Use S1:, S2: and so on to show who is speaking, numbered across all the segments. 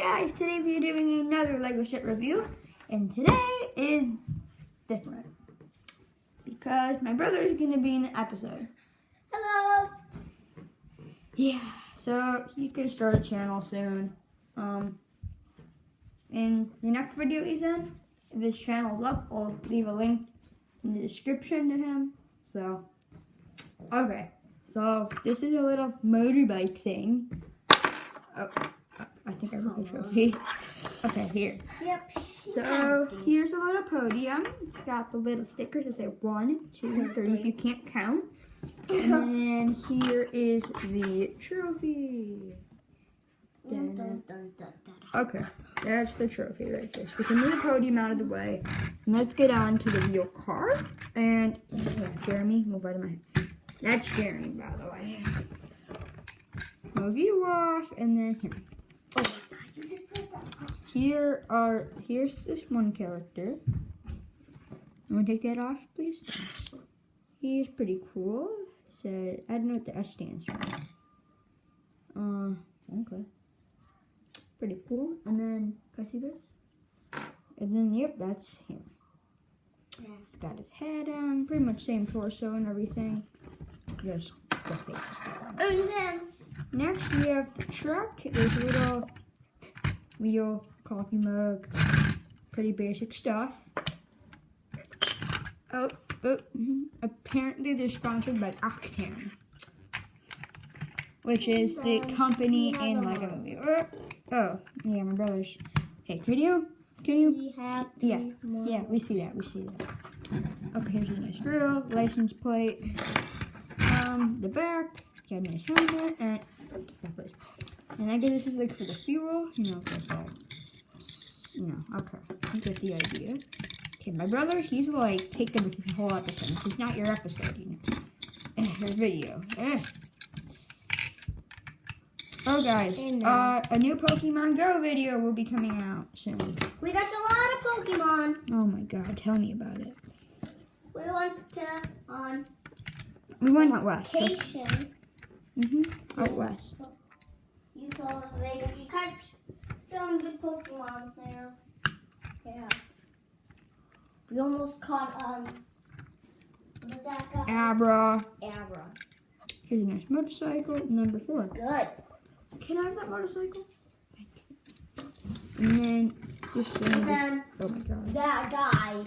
S1: guys, today we are doing another LEGO set review, and today is different because my brother is going to be in an episode.
S2: Hello!
S1: Yeah, so he's going to start a channel soon. In the next video he's in, if his channel's up, I'll leave a link in the description to him. So, okay, so this is a little motorbike thing. Oh, I think I broke a trophy. Okay, here.
S2: Yep.
S1: So here's a little podium. It's got the little stickers that say 1, 2, 3 if you can't count. And then here is the trophy.
S2: Dun, dun, dun, dun, dun.
S1: Okay, that's the trophy right there. So we can move the podium out of the way. And let's get on to the real car. And yeah, Jeremy, move out of my head. That's Jeremy, by the way. Move you off, and then here.
S2: Oh my god, you just put that.
S1: Here's this one character. I'm gonna take that off, please. He's pretty cool. So I don't know what the S stands for. Okay. Pretty cool. And then can I see this? And then yep, that's him. He's got his head on, pretty much same torso and everything. Just the face is different.
S2: And then
S1: Next we have the truck. There's a little wheel, coffee mug, pretty basic stuff. Apparently they're sponsored by Octane, which is the company in LEGO movie. Oh, yeah, my brother's. Hey, can you?
S2: we have
S1: Yeah, we see that. Okay, here's a nice grill, license plate. The back, got a nice helmet, and that place. And I guess this is like for the fuel, because okay, you get the idea. Okay, my brother, he's like taking the whole episode. It's not your episode, your video. Oh, guys, a new Pokemon Go video will be coming out soon.
S2: we got a lot of Pokemon.
S1: Oh my god, tell me about it.
S2: We
S1: went out west.
S2: vacation.
S1: Out west.
S2: You told us Vegas. You catch some good Pokemon there. Yeah. We almost caught what was that guy?
S1: Abra.
S2: Abra.
S1: Here's a nice motorcycle. Number 4.
S2: Good.
S1: Can I have that motorcycle? And then just
S2: And then
S1: oh my god.
S2: that guy.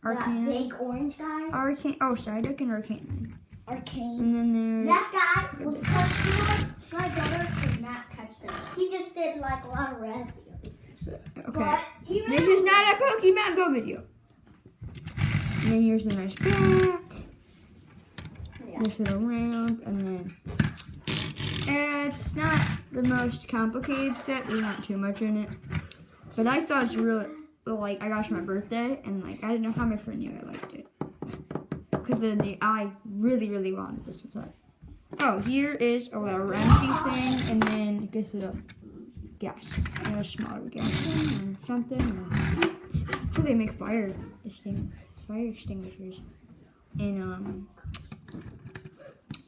S2: That
S1: Arcanine.
S2: big orange guy.
S1: Arcane. Oh, Psyduck and Arcanine.
S2: Arcane.
S1: And then there's
S2: That guy was catching. My brother could not catch them. He just did like a lot of raspberries.
S1: okay.
S2: But he
S1: This is not a Pokemon Go video. And then here's the nice back.
S2: Yeah.
S1: This little ramp, and then it's not the most complicated set. There's not too much in it, but I thought it's really I got it for my birthday, and I didn't know how my friend knew I liked it because I really wanted this one. Oh, here is a little empty thing, and then it gets little gas, a smaller gas thing or something. So they make fire extinguishers in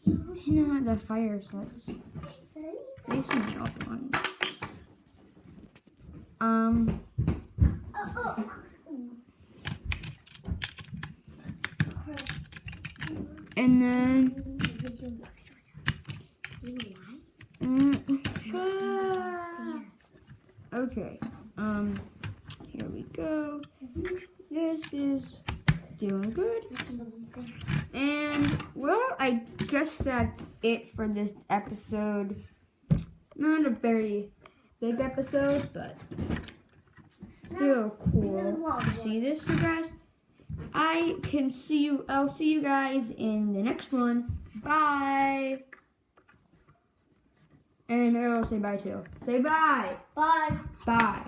S1: the fire sets. These are the old ones. And then okay. Here we go. This is doing good. And well, I guess that's it for this episode. Not a very big episode, but still cool to see this, you guys. I'll see you guys in the next one. Bye. And I'll say bye too. Say bye.
S2: Bye.
S1: Bye.